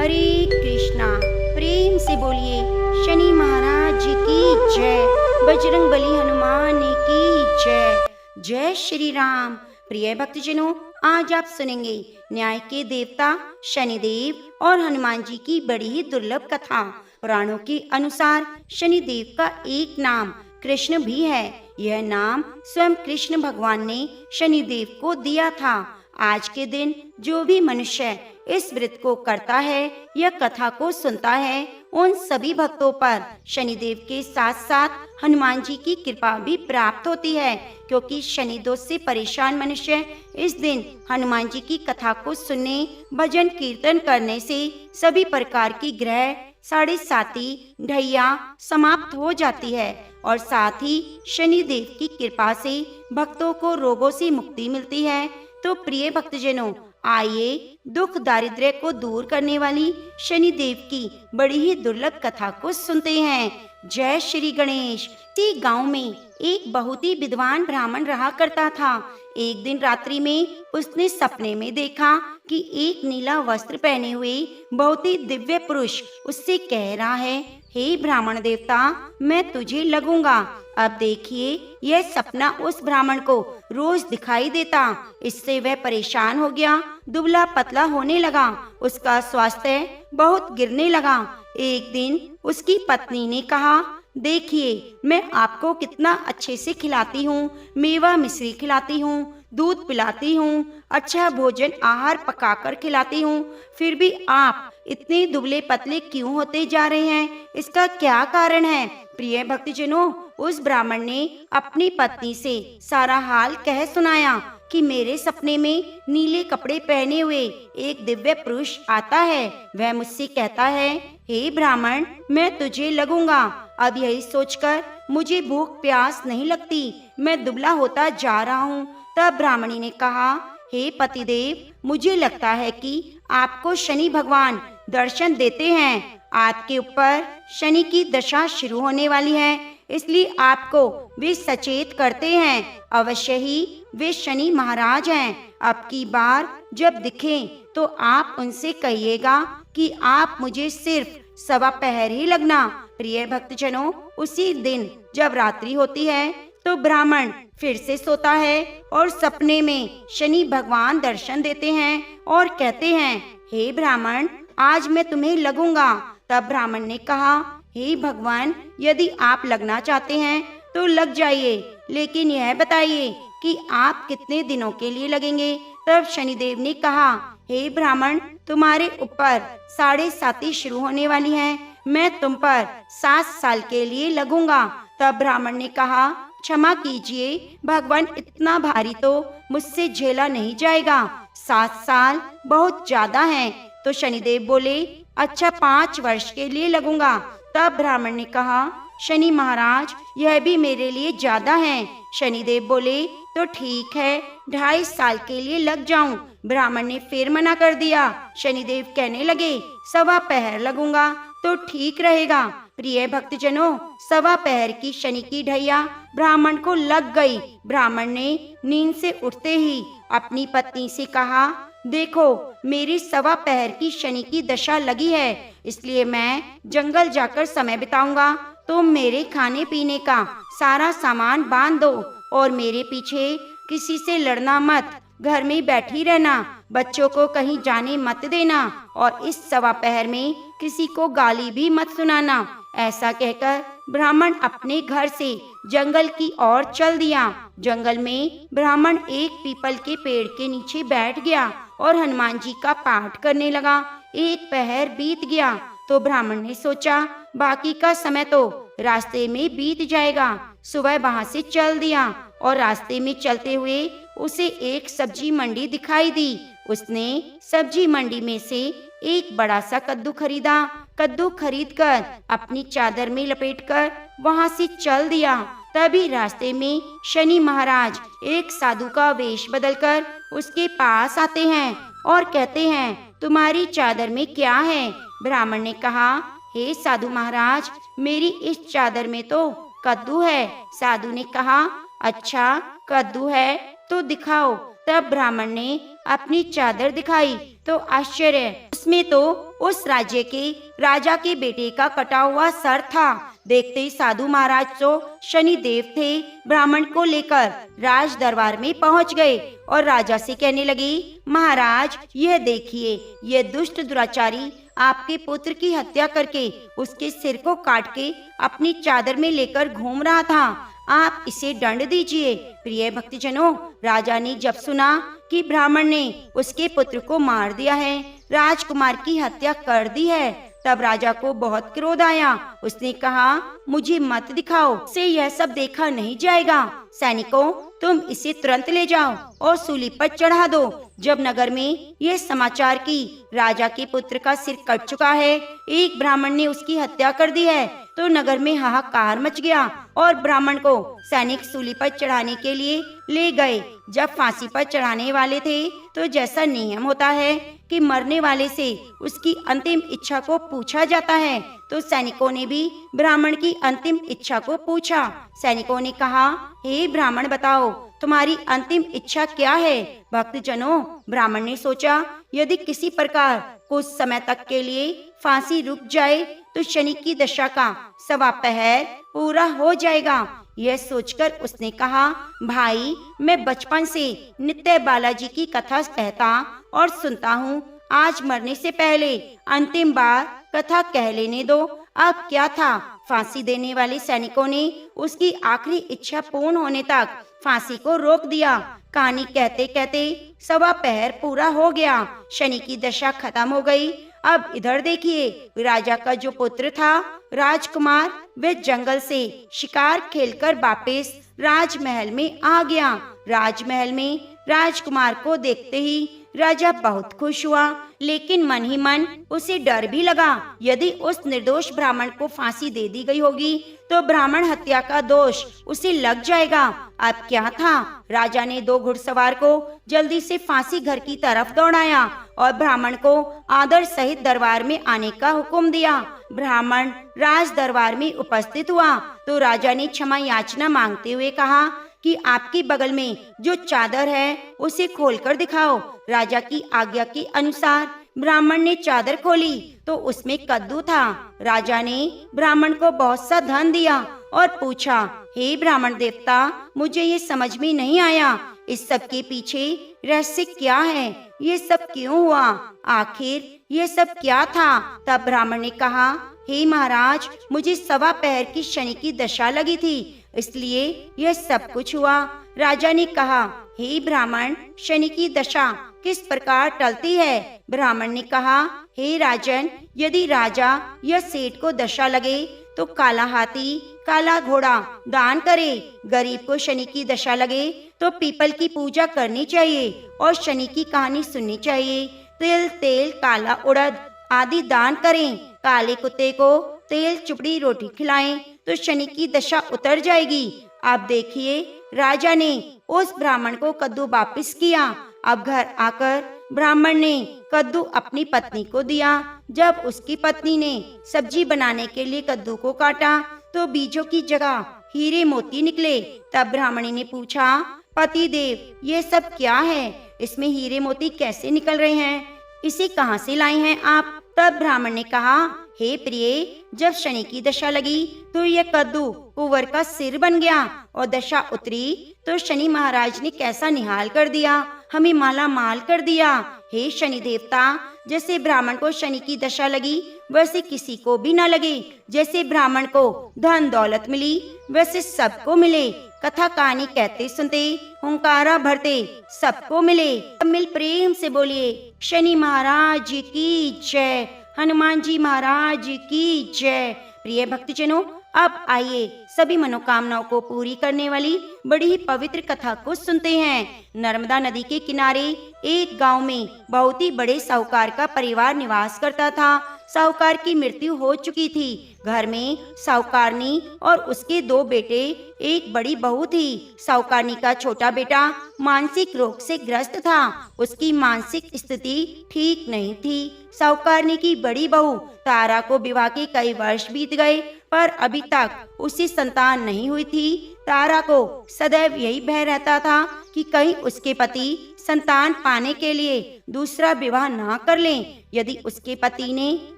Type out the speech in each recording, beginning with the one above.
हरे कृष्णा। प्रेम से बोलिए शनि महाराज जी की जय, बजरंग बली हनुमान की जय। जय श्री राम। प्रिय भक्तजनों, आज आप सुनेंगे न्याय के देवता शनिदेव और हनुमान जी की बड़ी ही दुर्लभ कथा। पुराणों के अनुसार शनिदेव का एक नाम कृष्ण भी है। यह नाम स्वयं कृष्ण भगवान ने शनिदेव को दिया था। आज के दिन जो भी मनुष्य इस व्रत को करता है या कथा को सुनता है, उन सभी भक्तों पर शनिदेव के साथ साथ हनुमान जी की कृपा भी प्राप्त होती है, क्योंकि शनि दोष से परेशान मनुष्य इस दिन हनुमान जी की कथा को सुनने, भजन कीर्तन करने से सभी प्रकार की ग्रह साढ़े साती ढैया समाप्त हो जाती है और साथ ही शनिदेव की कृपा से भक्तों को रोगों से मुक्ति मिलती है। तो प्रिय भक्तजनों, आइए दुख दारिद्र्य को दूर करने वाली शनिदेव की बड़ी ही दुर्लभ कथा को सुनते हैं। जय श्री गणेश। इसी गांव में एक बहुत ही विद्वान ब्राह्मण रहा करता था। एक दिन रात्रि में उसने सपने में देखा कि एक नीला वस्त्र पहने हुए बहुत ही दिव्य पुरुष उससे कह रहा है, हे ब्राह्मण देवता, मैं तुझे लगूंगा। अब देखिए, यह सपना उस ब्राह्मण को रोज दिखाई देता। इससे वह परेशान हो गया, दुबला पतला होने लगा, उसका स्वास्थ्य बहुत गिरने लगा। एक दिन उसकी पत्नी ने कहा, देखिए, मैं आपको कितना अच्छे से खिलाती हूँ, मेवा मिश्री खिलाती हूँ, दूध पिलाती हूँ, अच्छा भोजन आहार पकाकर खिलाती हूँ, फिर भी आप इतने दुबले पतले क्यों होते जा रहे हैं? इसका क्या कारण है? प्रिय भक्तजनों, उस ब्राह्मण ने अपनी पत्नी से सारा हाल कह सुनाया कि मेरे सपने में नीले कपड़े पहने हुए एक दिव्य पुरुष आता है। वह मुझसे कहता है, हे ब्राह्मण, मैं तुझे लगूंगा। अब यही सोचकर मुझे भूख प्यास नहीं लगती, मैं दुबला होता जा रहा हूँ। तब ब्राह्मणी ने कहा, हे पतिदेव, मुझे लगता है कि आपको शनि भगवान दर्शन देते हैं। आपके ऊपर शनि की दशा शुरू होने वाली है, इसलिए आपको वे सचेत करते हैं। अवश्य ही वे शनि महाराज हैं। अब की बार जब दिखें तो आप उनसे कहिएगा कि आप मुझे सिर्फ सवा पहर ही लगना। प्रिय भक्तजनों, उसी दिन जब रात्रि होती है तो ब्राह्मण फिर से सोता है और सपने में शनि भगवान दर्शन देते हैं और कहते हैं, हे ब्राह्मण, आज मैं तुम्हें लगूंगा। तब ब्राह्मण ने कहा, हे भगवान, यदि आप लगना चाहते हैं तो लग जाइए, लेकिन यह बताइए कि आप कितने दिनों के लिए लगेंगे? तब शनिदेव ने कहा, हे ब्राह्मण, तुम्हारे ऊपर साढ़े साती शुरू होने वाली है, मैं तुम पर 7 साल के लिए लगूंगा। तब ब्राह्मण ने कहा, क्षमा कीजिए भगवान, इतना भारी तो मुझसे झेला नहीं जाएगा, 7 साल बहुत ज्यादा है। तो शनिदेव बोले, अच्छा 5 वर्ष के लिए लगूंगा। तब ब्राह्मण ने कहा, शनि महाराज, यह भी मेरे लिए ज्यादा है। शनिदेव बोले, तो ठीक है, 2.5 साल के लिए लग जाऊं। ब्राह्मण ने फिर मना कर दिया। शनिदेव कहने लगे, सवा पहर लगूंगा तो ठीक रहेगा। प्रिय भक्तजनों, सवा पहर की शनि की ढैया ब्राह्मण को लग गई। ब्राह्मण ने नींद से उठते ही अपनी पत्नी से कहा, देखो, मेरी सवा पहर की शनि की दशा लगी है, इसलिए मैं जंगल जाकर समय बिताऊंगा। तुम मेरे खाने पीने का सारा सामान बांध दो और मेरे पीछे किसी से लड़ना मत, घर में बैठी रहना, बच्चों को कहीं जाने मत देना और इस सवा पहर में किसी को गाली भी मत सुनाना। ऐसा कहकर ब्राह्मण अपने घर से जंगल की ओर चल दिया। जंगल में ब्राह्मण एक पीपल के पेड़ के नीचे बैठ गया और हनुमान जी का पाठ करने लगा। एक पहर बीत गया तो ब्राह्मण ने सोचा, बाकी का समय तो रास्ते में बीत जाएगा। सुबह वहां से चल दिया और रास्ते में चलते हुए उसे एक सब्जी मंडी दिखाई दी। उसने सब्जी मंडी में से एक बड़ा सा कद्दू खरीदा। कद्दू खरीदकर अपनी चादर में लपेटकर वहां से चल दिया। तभी रास्ते में शनि महाराज एक साधु का वेश बदलकर उसके पास आते हैं और कहते हैं, तुम्हारी चादर में क्या है? ब्राह्मण ने कहा, हे साधु महाराज, मेरी इस चादर में तो कद्दू है। साधु ने कहा, अच्छा कद्दू है तो दिखाओ। तब ब्राह्मण ने अपनी चादर दिखाई तो आश्चर्य, उसमें तो उस राज्य के राजा के बेटे का कटा हुआ सर था। देखते ही साधु महाराज जो शनिदेव थे, ब्राह्मण को लेकर राज दरबार में पहुंच गए और राजा से कहने लगे, महाराज यह देखिए, यह दुष्ट दुराचारी आपके पुत्र की हत्या करके उसके सिर को काट के अपनी चादर में लेकर घूम रहा था, आप इसे दंड दीजिए। प्रिय भक्तजनों, राजा ने जब सुना कि ब्राह्मण ने उसके पुत्र को मार दिया है, राजकुमार की हत्या कर दी है, तब राजा को बहुत क्रोध आया। उसने कहा, मुझे मत दिखाओ, से यह सब देखा नहीं जाएगा। सैनिकों, तुम इसे तुरंत ले जाओ और सूली पर चढ़ा दो। जब नगर में यह समाचार कि राजा के पुत्र का सिर कट चुका है, एक ब्राह्मण ने उसकी हत्या कर दी है, तो नगर में हाहाकार मच गया और ब्राह्मण को सैनिक सूली पर चढ़ाने के लिए ले गए। जब फांसी पर चढ़ाने वाले थे, तो जैसा नियम होता है कि मरने वाले से उसकी अंतिम इच्छा को पूछा जाता है, तो सैनिकों ने भी ब्राह्मण की अंतिम इच्छा को पूछा। सैनिकों ने कहा, हे ब्राह्मण, बताओ तुम्हारी अंतिम इच्छा क्या है? भक्तजनों, ब्राह्मण ने सोचा, यदि किसी प्रकार कुछ समय तक के लिए फांसी रुक जाए तो शनि की दशा का 1.25 पहर पूरा हो जाएगा। यह सोचकर उसने कहा, भाई, मैं बचपन से नित्य बालाजी की कथा कहता और सुनता हूँ, आज मरने से पहले अंतिम बार कथा कह लेने दो। अब क्या था, फांसी देने वाले सैनिकों ने उसकी आखिरी इच्छा पूर्ण होने तक फांसी को रोक दिया। कहानी कहते कहते 1.25 पहर पूरा हो गया, शनि की दशा खत्म हो गई। अब इधर देखिए, राजा का जो पुत्र था राजकुमार, वे जंगल से शिकार खेलकर वापस राजमहल में आ गया। राजमहल में राजकुमार को देखते ही राजा बहुत खुश हुआ, लेकिन मन ही मन उसे डर भी लगा। यदि उस निर्दोष ब्राह्मण को फांसी दे दी गई होगी तो ब्राह्मण हत्या का दोष उसे लग जाएगा। अब क्या था, राजा ने 2 घुड़सवार को जल्दी से फांसी घर की तरफ दौड़ाया और ब्राह्मण को आदर सहित दरबार में आने का हुक्म दिया। ब्राह्मण राज दरबार में उपस्थित हुआ तो राजा ने क्षमा याचना मांगते हुए कहा कि आपके बगल में जो चादर है उसे खोलकर दिखाओ। राजा की आज्ञा के अनुसार ब्राह्मण ने चादर खोली तो उसमें कद्दू था। राजा ने ब्राह्मण को बहुत सा धन दिया और पूछा, हे ब्राह्मण देवता, मुझे ये समझ में नहीं आया, इस सब के पीछे रहस्य क्या है? ये सब क्यों हुआ? आखिर ये सब क्या था? तब ब्राह्मण ने कहा, हे महाराज, मुझे 1.25 पहर की शनि की दशा लगी थी, इसलिए यह सब कुछ हुआ। राजा ने कहा, हे ब्राह्मण, शनि की दशा किस प्रकार टलती है? ब्राह्मण ने कहा, हे राजन, यदि राजा या सेठ को दशा लगे तो काला हाथी, काला घोड़ा दान करे। गरीब को शनि की दशा लगे तो पीपल की पूजा करनी चाहिए और शनि की कहानी सुननी चाहिए। तिल, तेल, काला उड़द आदि दान करें। काले कुत्ते को तेल चुपड़ी रोटी खिलाएं तो शनि की दशा उतर जाएगी। अब देखिए, राजा ने उस ब्राह्मण को कद्दू वापस किया। अब घर आकर ब्राह्मण ने कद्दू अपनी पत्नी को दिया। जब उसकी पत्नी ने सब्जी बनाने के लिए कद्दू को काटा तो बीजों की जगह हीरे मोती निकले। तब ब्राह्मणी ने पूछा, पति देव, ये सब क्या है? इसमें हीरे मोती कैसे निकल रहे हैं? इसे कहाँ से लाए हैं आप? तब ब्राह्मण ने कहा, हे प्रिय, जब शनि की दशा लगी तो यह कद्दू कुंवर का सिर बन गया और दशा उतरी तो शनि महाराज ने कैसा निहाल कर दिया, हमें माला माल कर दिया। हे शनि देवता, जैसे ब्राह्मण को शनि की दशा लगी वैसे किसी को भी न लगे। जैसे ब्राह्मण को धन दौलत मिली वैसे सबको मिले। कथा कहानी कहते सुनते हुंकारा भरते सबको मिले। अब मिल प्रेम से बोलिए, शनि महाराज की जय, हनुमान जी महाराज की जय। प्रिय भक्तजनों, अब आइए सभी मनोकामनाओं को पूरी करने वाली बड़ी ही पवित्र कथा को सुनते हैं। नर्मदा नदी के किनारे एक गांव में बहुत ही बड़े साहूकार का परिवार निवास करता था। साहूकार की मृत्यु हो चुकी थी। घर में साहूकारनी और उसके 2 बेटे, एक बड़ी बहू थी। साहूकारनी का छोटा बेटा मानसिक रोग से ग्रस्त था। उसकी मानसिक स्थिति ठीक नहीं थी। साहूकारनी की बड़ी बहू तारा को विवाह के कई वर्ष बीत गए पर अभी तक उसे संतान नहीं हुई थी। तारा को सदैव यही भय रहता था कि कहीं उसके पति संतान पाने के लिए दूसरा विवाह ना कर लें। यदि उसके पति ने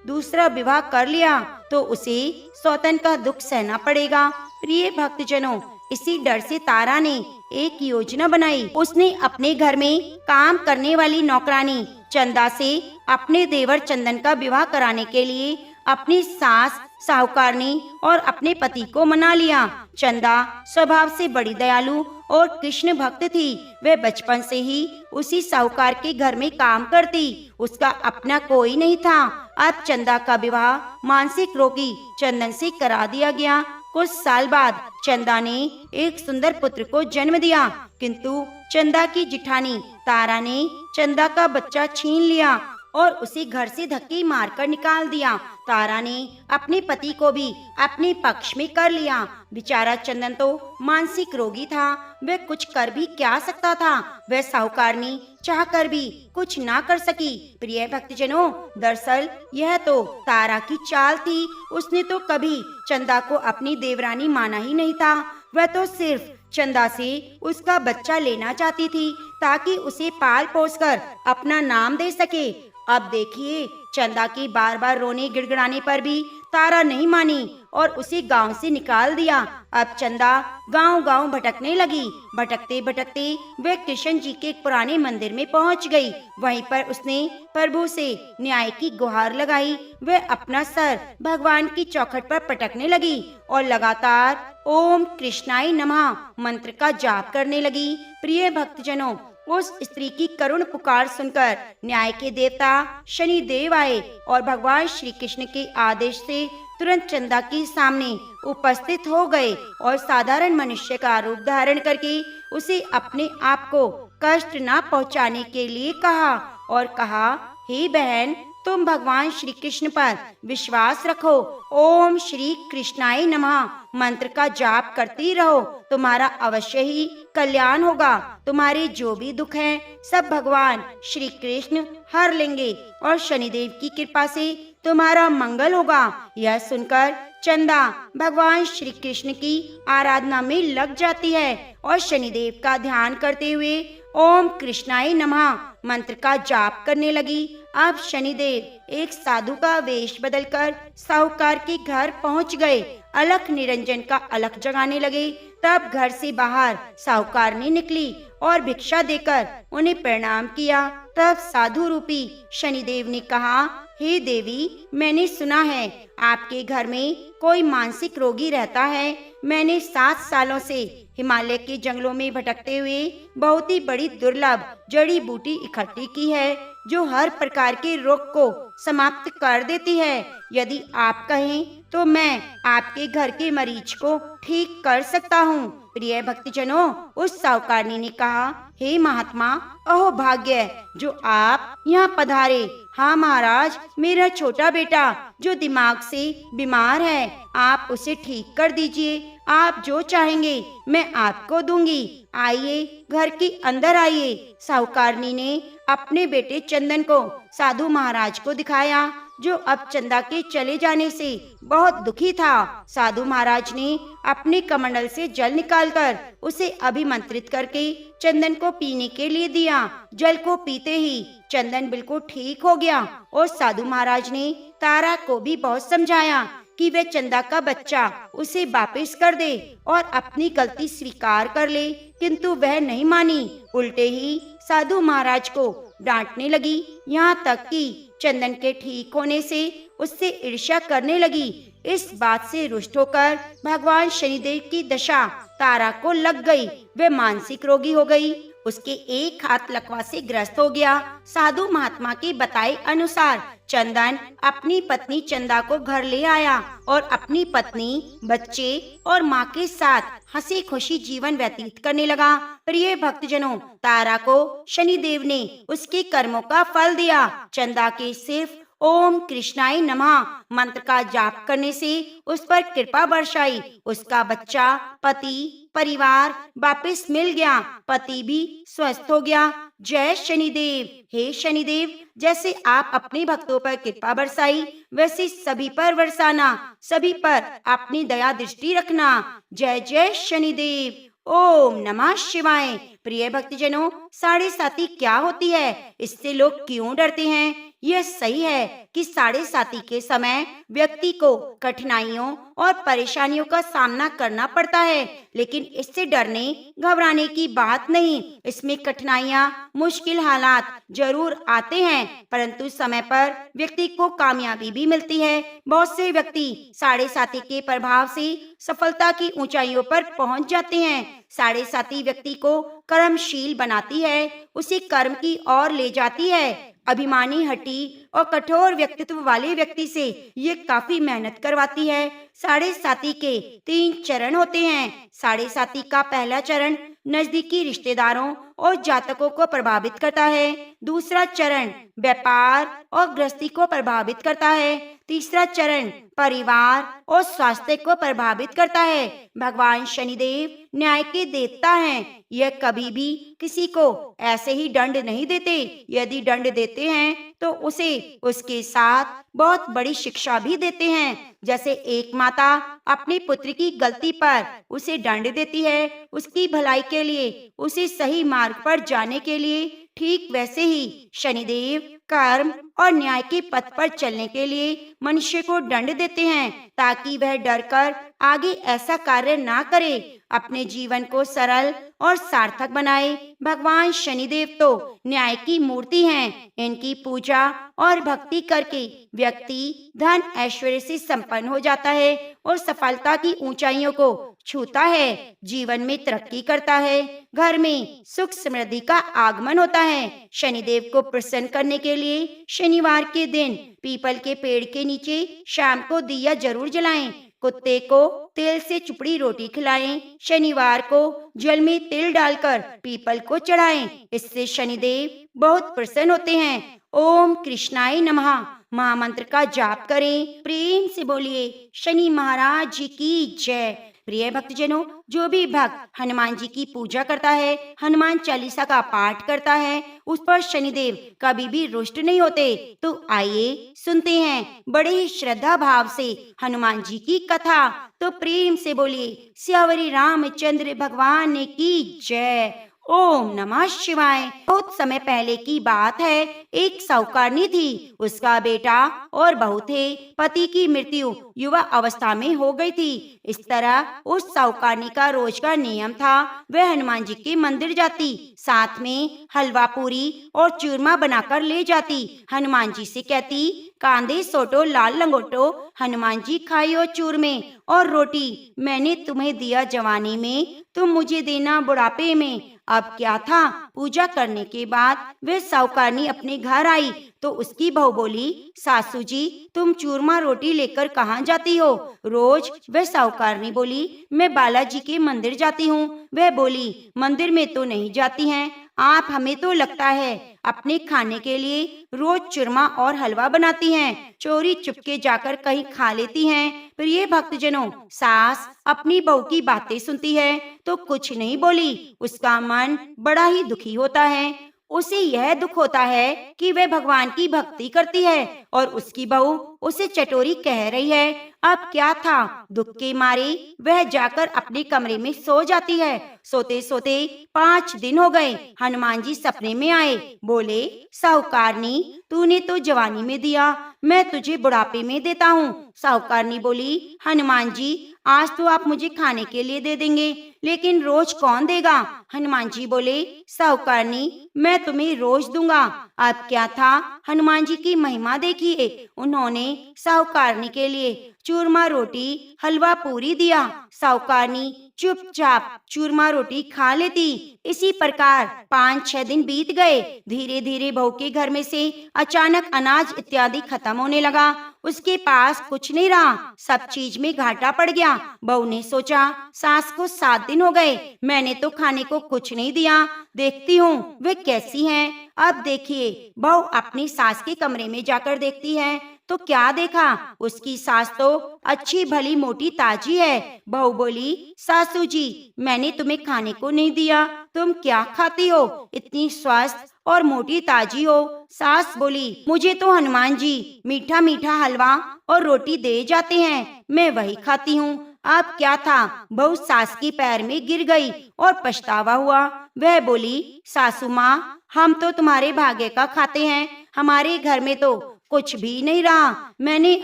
दूसरा विवाह कर लिया तो उसे सौतन का दुख सहना पड़ेगा। प्रिय भक्तजनों, इसी डर से तारा ने एक योजना बनाई। उसने अपने घर में काम करने वाली नौकरानी चंदा से अपने देवर चंदन का विवाह कराने के लिए अपनी सास साहूकारनी और अपने पति को मना लिया। चंदा स्वभाव से बड़ी दयालु और कृष्ण भक्त थी। वह बचपन से ही उसी साहूकार के घर में काम करती। उसका अपना कोई नहीं था। अब चंदा का विवाह मानसिक रोगी चंदन से करा दिया गया। कुछ साल बाद चंदा ने एक सुंदर पुत्र को जन्म दिया, किंतु चंदा की जिठानी तारा ने चंदा का बच्चा छीन लिया और उसे घर से धक्के मारकर निकाल दिया। तारा ने अपने पति को भी अपने पक्ष में कर लिया। बेचारा चंदन तो मानसिक रोगी था। वह कुछ कर भी क्या सकता था। वह साहूकारनी चाहकर भी कुछ ना कर सकी। प्रिय भक्तजनों, दरअसल यह तो तारा की चाल थी। उसने तो कभी चंदा को अपनी देवरानी माना ही नहीं था। वह तो सिर्फ चंदा से उसका बच्चा लेना चाहती थी ताकि उसे पाल पोस कर अपना नाम दे सके। अब देखिए, चंदा के बार बार रोने गिड़गिड़ाने पर भी तारा नहीं मानी और उसे गांव से निकाल दिया। अब चंदा गांव-गांव भटकने लगी। भटकते भटकते वह कृष्ण जी के एक पुराने मंदिर में पहुंच गई। वहीं पर उसने प्रभु से न्याय की गुहार लगाई। वह अपना सर भगवान की चौखट पर पटकने लगी और लगातार ओम कृष्णाय नमः मंत्र का जाप करने लगी। प्रिय भक्तजनों, उस स्त्री की करुण पुकार सुनकर न्याय के देवता शनि देव आए और भगवान श्री कृष्ण के आदेश से तुरंत चंदा के सामने उपस्थित हो गए और साधारण मनुष्य का रूप धारण करके उसे अपने आप को कष्ट न पहुंचाने के लिए कहा और कहा, हे बहन, तुम भगवान श्री कृष्ण पर विश्वास रखो। ओम श्री कृष्णाय नमः मंत्र का जाप करती रहो। तुम्हारा अवश्य ही कल्याण होगा। तुम्हारे जो भी दुख हैं सब भगवान श्री कृष्ण हर लेंगे और शनिदेव की कृपा से तुम्हारा मंगल होगा। यह सुनकर चंदा भगवान श्री कृष्ण की आराधना में लग जाती है और शनिदेव का ध्यान करते हुए ओम कृष्णाय नमः मंत्र का जाप करने लगी। अब शनिदेव एक साधु का वेश बदलकर साहूकार के घर पहुंच गए। अलख निरंजन का अलख जगाने लगे। तब घर से बाहर साहूकारनी निकली और भिक्षा देकर उन्हें प्रणाम किया। तब साधु रूपी शनिदेव ने कहा, हे देवी, मैंने सुना है आपके घर में कोई मानसिक रोगी रहता है। मैंने 7 सालों से हिमालय के जंगलों में भटकते हुए बहुत ही बड़ी दुर्लभ जड़ी बूटी इकट्ठी की है जो हर प्रकार के रोग को समाप्त कर देती है। यदि आप कहें तो मैं आपके घर के मरीज को ठीक कर सकता हूँ। प्रिय भक्तजनों, उस साहूकारनी ने कहा, हे महात्मा, अहो भाग्य जो आप यहाँ पधारे। हाँ महाराज, मेरा छोटा बेटा जो दिमाग से बीमार है, आप उसे ठीक कर दीजिए। आप जो चाहेंगे मैं आपको दूंगी। आइए, घर के अंदर आइए। साहूकारनी ने अपने बेटे चंदन को साधु महाराज को दिखाया जो अब चंदा के चले जाने से बहुत दुखी था। साधु महाराज ने अपने कमंडल से जल निकालकर उसे अभिमंत्रित करके चंदन को पीने के लिए दिया। जल को पीते ही चंदन बिल्कुल ठीक हो गया और साधु महाराज ने तारा को भी बहुत समझाया कि वह चंदा का बच्चा उसे वापस कर दे और अपनी गलती स्वीकार कर ले, किंतु वह नहीं मानी। उल्टे ही साधु महाराज को डांटने लगी, यहाँ तक कि चंदन के ठीक होने से उससे ईर्ष्या करने लगी। इस बात से रुष्ट होकर भगवान शनिदेव की दशा तारा को लग गई। वह मानसिक रोगी हो गई। उसके एक हाथ लकवा से ग्रस्त हो गया। साधु महात्मा के बताए अनुसार चंदन अपनी पत्नी चंदा को घर ले आया और अपनी पत्नी, बच्चे और माँ के साथ हंसी खुशी जीवन व्यतीत करने लगा। प्रिय भक्तजनों, तारा को शनिदेव ने उसके कर्मों का फल दिया। चंदा के सिर्फ ओम कृष्णाय नमः मंत्र का जाप करने से उस पर कृपा बरसाई। उसका बच्चा, पति, परिवार वापस मिल गया। पति भी स्वस्थ हो गया। जय शनिदेव। हे शनिदेव, जैसे आप अपने भक्तों पर कृपा बरसाई वैसे सभी पर बरसाना, सभी पर अपनी दया दृष्टि रखना। जय जय शनिदेव। ओम नमः शिवाय। प्रिय भक्तजनों, साढ़े साती क्या होती है, इससे लोग क्यों डरते हैं? यह सही है कि साढ़े साती के समय व्यक्ति को कठिनाइयों और परेशानियों का सामना करना पड़ता है, लेकिन इससे डरने घबराने की बात नहीं। इसमें कठिनाइयाँ, मुश्किल हालात जरूर आते हैं, परंतु समय पर व्यक्ति को कामयाबी भी मिलती है। बहुत से व्यक्ति साढ़े साती के प्रभाव से सफलता की ऊंचाइयों पर पहुंच जाते हैं। साढ़े साती व्यक्ति को कर्मशील बनाती है, उसे कर्म की ओर ले जाती है। अभिमानी, हठी और कठोर व्यक्तित्व वाले व्यक्ति से ये काफी मेहनत करवाती है। साढ़े साती के 3 चरण होते हैं। साढ़े साती का पहला चरण नजदीकी रिश्तेदारों और जातकों को प्रभावित करता है। दूसरा चरण व्यापार और गृहस्थी को प्रभावित करता है। तीसरा चरण परिवार और स्वास्थ्य को प्रभावित करता है। भगवान शनिदेव न्याय के देवता हैं। यह कभी भी किसी को ऐसे ही दंड नहीं देते। यदि दंड देते हैं तो उसे उसके साथ बहुत बड़ी शिक्षा भी देते हैं। जैसे एक माता अपनी पुत्र की गलती पर उसे दंड देती है, उसकी भलाई के लिए, उसे सही मार्ग पर जाने के लिए, ठीक वैसे ही शनिदेव कर्म और न्याय के पथ पर चलने के लिए मनुष्य को दंड देते हैं, ताकि वह डरकर आगे ऐसा कार्य ना करे, अपने जीवन को सरल और सार्थक बनाए। भगवान शनिदेव तो न्याय की मूर्ति हैं। इनकी पूजा और भक्ति करके व्यक्ति धन ऐश्वर्य से संपन्न हो जाता है और सफलता की ऊंचाइयों को छूता है, जीवन में तरक्की करता है, घर में सुख समृद्धि का आगमन होता है। शनिदेव को प्रसन्न करने के लिए शनिवार के दिन पीपल के पेड़ के नीचे शाम को दिया जरूर जलाएं। कुत्ते को तेल से चुपड़ी रोटी खिलाएं। शनिवार को जल में तिल डालकर पीपल को चढ़ाएं। इससे शनिदेव बहुत प्रसन्न होते हैं। ओम कृष्णाय नमः महामंत्र का जाप करें। प्रेम से बोलिए शनि महाराज जी की जय। प्रिय भक्तजनों, जो भी भक्त हनुमान जी की पूजा करता है, हनुमान चालीसा का पाठ करता है, उस पर शनिदेव कभी भी रुष्ट नहीं होते। तो आइए सुनते हैं बड़े ही श्रद्धा भाव से हनुमान जी की कथा। तो प्रेम से बोलिए सियावरी रामचंद्र भगवान की जय। ओम नमः शिवाय। बहुत समय पहले की बात है। एक साहूकारनी थी, उसका बेटा और बहू थे। पति की मृत्यु युवा अवस्था में हो गई थी। इस तरह उस साहूकारनी का रोज का नियम था, वह हनुमान जी के मंदिर जाती, साथ में हलवा पूरी और चूरमा बनाकर ले जाती। हनुमान जी से कहती, कांदे सोटो लाल लंगोटो, हनुमान जी खाइयो चूरमे और रोटी। मैंने तुम्हें दिया जवानी में, तुम मुझे देना बुढ़ापे में। अब क्या था, पूजा करने के बाद वे साहूकारनी अपने घर आई तो उसकी बहू बोली, सासू जी तुम चूरमा रोटी लेकर कहाँ जाती हो? रोज। वह साहूकारनी बोली, मैं बालाजी के मंदिर जाती हूँ। वह बोली, मंदिर में तो नहीं जाती हैं आप, हमें तो लगता है अपने खाने के लिए रोज चूरमा और हलवा बनाती हैं, चोरी चुपके जाकर कहीं खा लेती हैं। प्रिय भक्तजनों, सास अपनी बहू की बातें सुनती है तो कुछ नहीं बोली। उसका मन बड़ा ही दुखी होता है। उसे यह दुख होता है कि वह भगवान की भक्ति करती है और उसकी बहू उसे चटोरी कह रही है। अब क्या था, दुख के मारे वह जाकर अपने कमरे में सो जाती है। सोते सोते 5 दिन हो गए। हनुमान जी सपने में आए। बोले, साहूकारनी तूने तो जवानी में दिया, मैं तुझे बुढ़ापे में देता हूँ। साहूकारनी बोली, हनुमान जी आज तो आप मुझे खाने के लिए दे देंगे, लेकिन रोज कौन देगा? हनुमान जी बोले, साहूकारनी मैं तुम्हें रोज दूंगा। अब क्या था, हनुमान जी की महिमा देखिए। उन्होंने साहूकारनी के लिए चूरमा रोटी हलवा पूरी दिया। साहूकारनी चुपचाप चूरमा रोटी खा लेती। इसी प्रकार 5-6 दिन बीत गए। धीरे धीरे बहू के घर में से अचानक अनाज इत्यादि खत्म होने लगा। उसके पास कुछ नहीं रहा, सब चीज में घाटा पड़ गया। बहू ने सोचा, सास को 7 दिन हो गए, मैंने तो खाने को कुछ नहीं दिया, देखती हूँ वे कैसी हैं। अब देखिए, बहू अपनी सास के कमरे में जाकर देखती है तो क्या देखा, उसकी सास तो अच्छी भली मोटी ताजी है। बहू बोली, सासू जी मैंने तुम्हें खाने को नहीं दिया, तुम क्या खाती हो, इतनी स्वस्थ और मोटी ताजी हो। सास बोली, मुझे तो हनुमान जी मीठा मीठा हलवा और रोटी दे जाते हैं, मैं वही खाती हूँ। अब क्या था, बहू सास के पैर में गिर गई और पछतावा हुआ। वह बोली, सासू माँ, हम तो तुम्हारे भाग्य का खाते हैं, हमारे घर में तो कुछ भी नहीं रहा। मैंने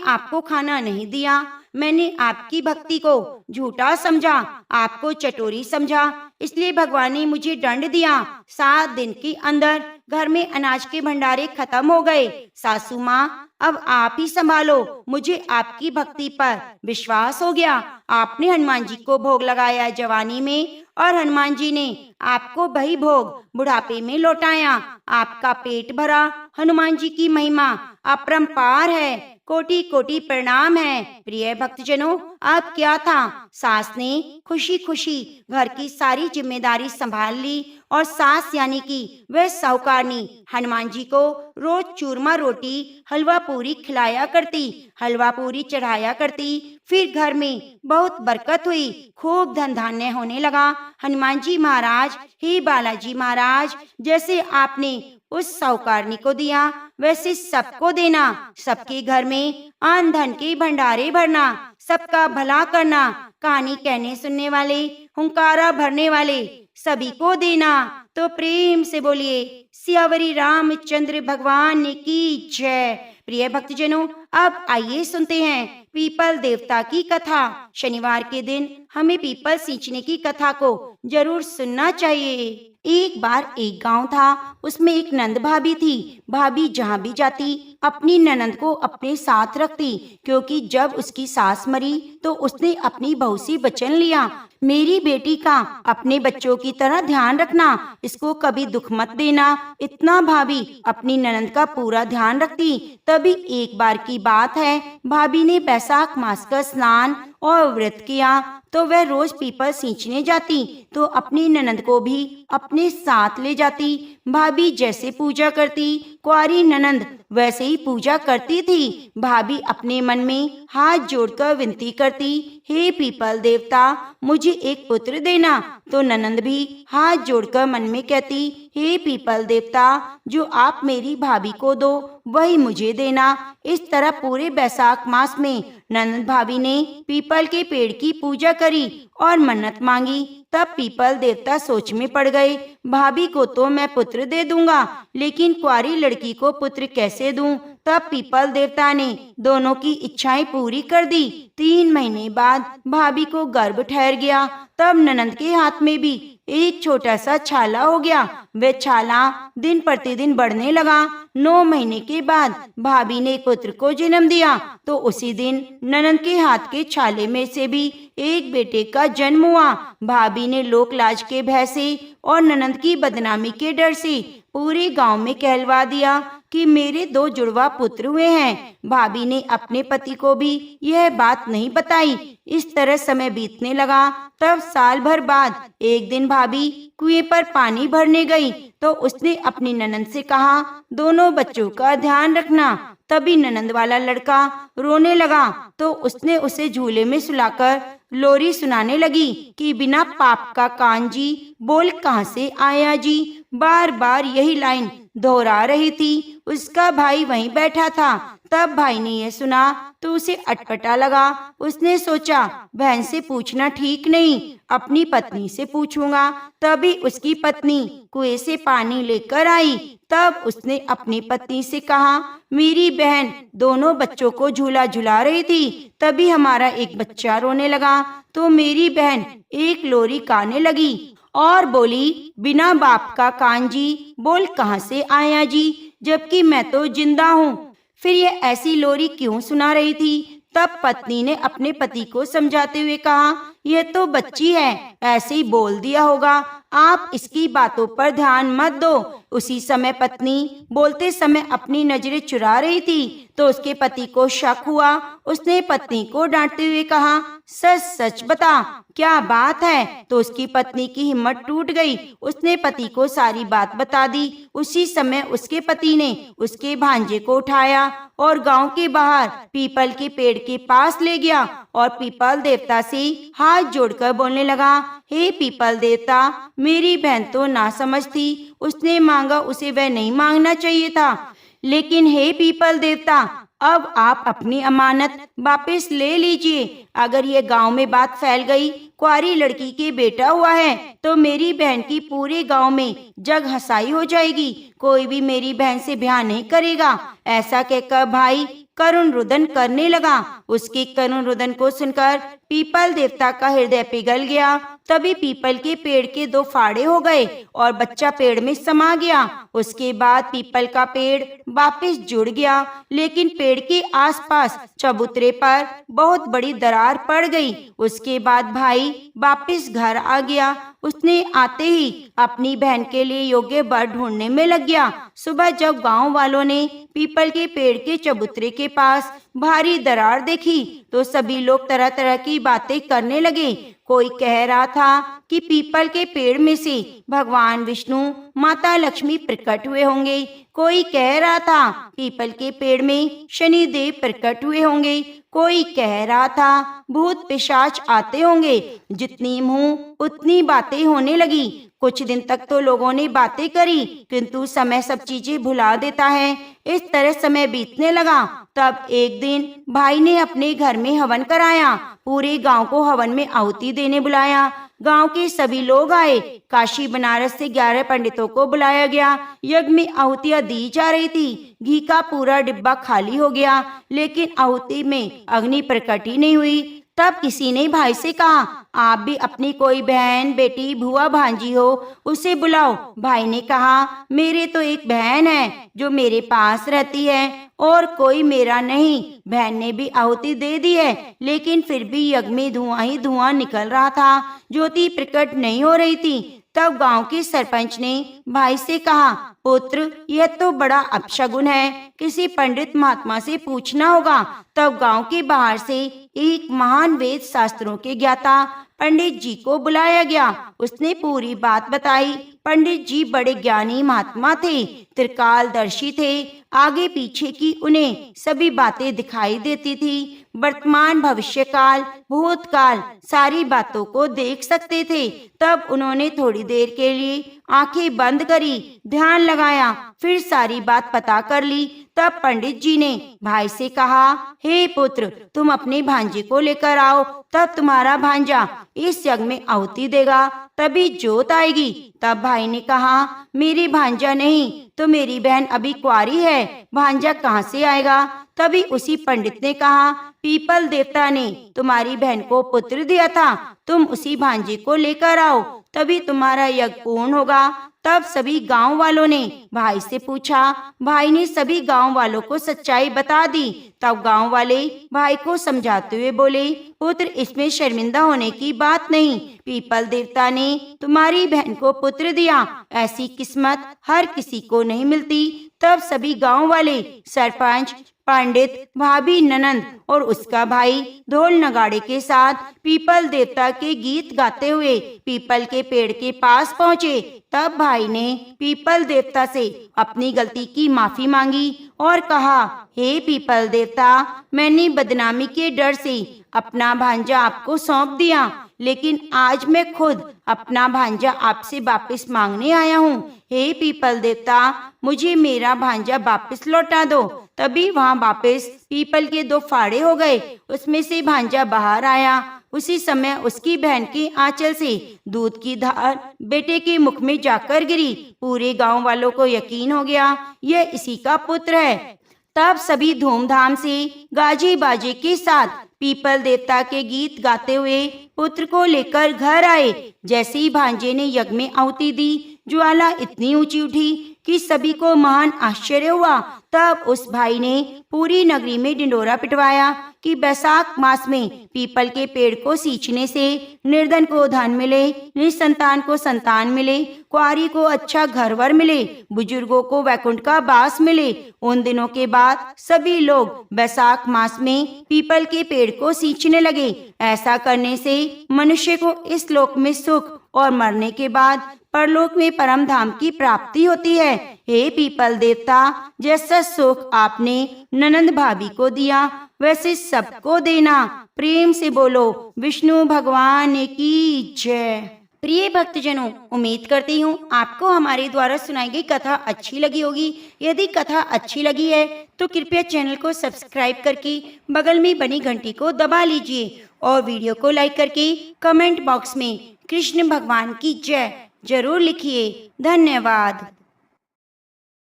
आपको खाना नहीं दिया, मैंने आपकी भक्ति को झूठा समझा, आपको चटोरी समझा, इसलिए भगवान ने मुझे दंड दिया। 7 दिन के अंदर घर में अनाज के भंडारे खत्म हो गए। सासू माँ, अब आप ही संभालो, मुझे आपकी भक्ति पर विश्वास हो गया। आपने हनुमान जी को भोग लगाया जवानी में, और हनुमान जी ने आपको वही भोग बुढ़ापे में लौटाया। आपका पेट भरा। हनुमान जी की महिमा अपरंपार है, कोटि कोटि प्रणाम है। प्रिय भक्तजनों, अब क्या था, सास ने खुशी खुशी घर की सारी जिम्मेदारी संभाल ली और सास यानी कि वह साहूकारनी हनुमान जी को रोज चूरमा रोटी हलवा पूरी खिलाया करती, हलवा पूरी चढ़ाया करती। फिर घर में बहुत बरकत हुई, खूब धन धान्य होने लगा। हनुमान जी महाराज, हे बालाजी महाराज, जैसे आपने उस साहूकारनी को दिया वैसे सबको देना, सबके घर में अन्न धन के भंडारे भरना, सबका भला करना, कहानी कहने सुनने वाले, हुंकारा भरने वाले सभी को देना। तो प्रेम से बोलिए सियावरी रामचंद्र भगवान की जय। प्रिय भक्तजनों, अब आइए सुनते हैं पीपल देवता की कथा। शनिवार के दिन हमें पीपल सींचने की कथा को जरूर सुनना चाहिए। एक बार एक गांव था, उसमें एक नंद भाभी थी। भाभी जहाँ भी जाती अपनी ननंद को अपने साथ रखती, क्योंकि जब उसकी सास मरी तो उसने अपनी बहू से वचन लिया, मेरी बेटी का अपने बच्चों की तरह ध्यान रखना, इसको कभी दुख मत देना। इतना भाभी अपनी ननंद का पूरा ध्यान रखती। तभी एक बार की बात है, भाभी ने बैसाख मास का स्नान और व्रत किया तो वह रोज पीपल सींचने जाती, तो अपनी ननंद को भी अपने साथ ले जाती। भाभी जैसे पूजा करती, कुंवारी ननंद वैसे ही पूजा करती थी। भाभी अपने मन में हाथ जोड़कर विनती करती, हे पीपल देवता, मुझे एक पुत्र देना। तो ननंद भी हाथ जोड़कर मन में कहती, हे पीपल देवता, जो आप मेरी भाभी को दो वही मुझे देना। इस तरह पूरे बैसाख मास में ननंद भाभी ने पीपल के पेड़ की पूजा करी और मन्नत मांगी। तब पीपल देवता सोच में पड़ गए, भाभी को तो मैं पुत्र दे दूंगा, लेकिन कुंवारी लड़की को पुत्र कैसे दूं? तब पीपल देवता ने दोनों की इच्छाएं पूरी कर दी। 3 महीने बाद भाभी को गर्भ ठहर गया। तब ननंद के हाथ में भी एक छोटा सा छाला हो गया। वह छाला दिन प्रतिदिन बढ़ने लगा। 9 महीने के बाद भाभी ने पुत्र को जन्म दिया। तो उसी दिन ननंद के हाथ के छाले में से भी एक बेटे का जन्म हुआ। भाभी ने लोक लाज के भय से और ननंद की बदनामी के डर से पूरे गांव में कहलवा दिया कि मेरे 2 जुड़वा पुत्र हुए हैं। भाभी ने अपने पति को भी यह बात नहीं बताई। इस तरह समय बीतने लगा। तब साल भर बाद एक दिन भाभी कुएं पर पानी भरने गई, तो उसने अपनी ननंद से कहा, दोनों बच्चों का ध्यान रखना। तभी ननंद वाला लड़का रोने लगा, तो उसने उसे झूले में सुलाकर लोरी सुनाने लगी कि बिना पाप का कान जी, बोल कहाँ से आया जी। बार बार यही लाइन दोहरा रही थी। उसका भाई वहीं बैठा था। तब भाई ने यह सुना तो उसे अटपटा लगा। उसने सोचा, बहन से पूछना ठीक नहीं, अपनी पत्नी से पूछूंगा। तभी उसकी पत्नी कुएं से पानी लेकर आई। तब उसने अपनी पत्नी से कहा, मेरी बहन दोनों बच्चों को झूला झुला रही थी, तभी हमारा एक बच्चा रोने लगा, तो मेरी बहन एक लोरी गाने लगी और बोली, बिना बाप का कान जी, बोल कहाँ से आया जी, जबकि मैं तो जिंदा हूँ। फिर ये ऐसी लोरी क्यों सुना रही थी? तब पत्नी ने अपने पति को समझाते हुए कहा, यह तो बच्ची है, ऐसे ही बोल दिया होगा, आप इसकी बातों पर ध्यान मत दो। उसी समय पत्नी बोलते समय अपनी नजरें चुरा रही थी, तो उसके पति को शक हुआ। उसने पत्नी को डांटते हुए कहा, सच सच बता, क्या बात है? तो उसकी पत्नी की हिम्मत टूट गई। उसने पति को सारी बात बता दी। उसी समय उसके पति ने उसके भांजे को उठाया और गांव के बाहर पीपल के पेड़ के पास ले गया और पीपल देवता से हाथ जोड़कर बोलने लगा, हे पीपल देवता, मेरी बहन तो नासमझ थी, उसने मांगा उसे वह नहीं मांगना चाहिए था, लेकिन हे पीपल देवता, अब आप अपनी अमानत वापस ले लीजिए। अगर ये गांव में बात फैल गई कुंवारी लड़की के बेटा हुआ है तो मेरी बहन की पूरे गांव में जग हंसाई हो जाएगी, कोई भी मेरी बहन से ब्याह नहीं करेगा। ऐसा कहकर भाई करुण रुदन करने लगा। उसके करुण रुदन को सुनकर पीपल देवता का हृदय पिघल गया। तभी पीपल के पेड़ के 2 फाड़े हो गए और बच्चा पेड़ में समा गया। उसके बाद पीपल का पेड़ वापस जुड़ गया, लेकिन पेड़ के आसपास चबूतरे पर बहुत बड़ी दरार पड़ गई। उसके बाद भाई वापस घर आ गया। उसने आते ही अपनी बहन के लिए योग्य वर ढूंढने में लग गया। सुबह जब गांव वालों ने पीपल के पेड़ के चबूतरे के पास भारी दरार देखी तो सभी लोग तरह तरह की बातें करने लगे। कोई कह रहा था कि पीपल के पेड़ में से भगवान विष्णु माता लक्ष्मी प्रकट हुए होंगे। कोई कह रहा था पीपल के पेड़ में शनि देव प्रकट हुए होंगे। कोई कह रहा था भूत पिशाच आते होंगे। जितनी मुंह उतनी बातें होने लगी। कुछ दिन तक तो लोगों ने बातें करी, किंतु समय सब चीजें भुला देता है। इस तरह समय बीतने लगा। तब एक दिन भाई ने अपने घर में हवन कराया। पूरे गांव को हवन में आहुति देने बुलाया। गांव के सभी लोग आए। काशी बनारस से 11 पंडितों को बुलाया गया। यज्ञ में आहुतियां दी जा रही थी। घी का पूरा डिब्बा खाली हो गया, लेकिन आहुति में अग्नि प्रकट ही नहीं हुई। तब किसी ने भाई से कहा, आप भी अपनी कोई बहन, बेटी, भुआ, भांजी हो, उसे बुलाओ। भाई ने कहा, मेरे तो एक बहन है जो मेरे पास रहती है और कोई मेरा नहीं। बहन ने भी आहुति दे दी है, लेकिन फिर भी यज्ञ में धुआं ही धुआं निकल रहा था, ज्योति प्रकट नहीं हो रही थी। तब गांव के सरपंच ने भाई से कहा, पुत्र, यह तो बड़ा अपशगुन है, किसी पंडित महात्मा से पूछना होगा। तब गांव के बाहर से एक महान वेद शास्त्रों के ज्ञाता पंडित जी को बुलाया गया। उसने पूरी बात बताई। पंडित जी बड़े ज्ञानी महात्मा थे, त्रिकालदर्शी थे। आगे पीछे की उन्हें सभी बातें दिखाई देती थी। वर्तमान, भविष्य काल, भूतकाल, सारी बातों को देख सकते थे। तब उन्होंने थोड़ी देर के लिए आंखें बंद करी, ध्यान लगाया, फिर सारी बात पता कर ली। तब पंडित जी ने भाई से कहा, हे पुत्र, तुम अपने भांजे को लेकर आओ। तब तुम्हारा भांजा इस यज्ञ में आहुति देगा, तभी जोत आएगी। तब भाई ने कहा, मेरी भांजा नहीं तो मेरी बहन अभी कुंवारी है, भांजा कहाँ से आएगा। तभी उसी पंडित ने कहा, पीपल देवता ने तुम्हारी बहन को पुत्र दिया था, तुम उसी भांजे को लेकर आओ, तभी तुम्हारा यज्ञ पूर्ण होगा। तब सभी गांव वालों ने भाई से पूछा। भाई ने सभी गांव वालों को सच्चाई बता दी। तब गांव वाले भाई को समझाते हुए बोले, पुत्र, इसमें शर्मिंदा होने की बात नहीं। पीपल देवता ने तुम्हारी बहन को पुत्र दिया, ऐसी किस्मत हर किसी को नहीं मिलती। तब सभी गांव वाले, सरपंच, पंडित, भाभी, ननंद और उसका भाई ढोल नगाड़े के साथ पीपल देवता के गीत गाते हुए पीपल के पेड़ के पास पहुँचे। तब भाई ने पीपल देवता से अपनी गलती की माफी मांगी और कहा, हे पीपल देवता, मैंने बदनामी के डर से अपना भांजा आपको सौंप दिया, लेकिन आज मैं खुद अपना भांजा आपसे वापस मांगने आया हूँ। हे पीपल देवता, मुझे मेरा भांजा वापस लौटा दो। तभी वहाँ वापस पीपल के 2 फाड़े हो गए। उसमें से भांजा बाहर आया। उसी समय उसकी बहन के आंचल से दूध की धार बेटे के मुख में जाकर गिरी। पूरे गांव वालों को यकीन हो गया, यह इसी का पुत्र है। तब सभी धूमधाम से गाजे बाजे के साथ पीपल देवता के गीत गाते हुए पुत्र को लेकर घर आए। जैसे ही भांजे ने यज्ञ में आहुति दी, ज्वाला इतनी ऊंची उठी कि सभी को महान आश्चर्य हुआ। तब उस भाई ने पूरी नगरी में ढिंढोरा पिटवाया कि बैसाख मास में पीपल के पेड़ को सींचने से निर्धन को धन मिले, निसंतान को संतान मिले, कुंवारी को अच्छा घरवर मिले, बुजुर्गों को वैकुंठ का वास मिले। उन दिनों के बाद सभी लोग बैसाख मास में पीपल के पेड़ को सींचने लगे। ऐसा करने से मनुष्य को इस लोक में सुख और मरने के बाद परलोक में परम धाम की प्राप्ति होती है। हे पीपल देवता, जैसा सुख आपने ननंद भाभी को दिया, वैसे सबको देना। प्रेम से बोलो, विष्णु भगवान की जय। प्रिय भक्तजनों, उम्मीद करती हूँ आपको हमारे द्वारा सुनाई गई कथा अच्छी लगी होगी। यदि कथा अच्छी लगी है तो कृपया चैनल को सब्सक्राइब करके बगल में बनी घंटी को दबा लीजिए और वीडियो को लाइक करके कमेंट बॉक्स में कृष्ण भगवान की जय जरूर लिखिए। धन्यवाद।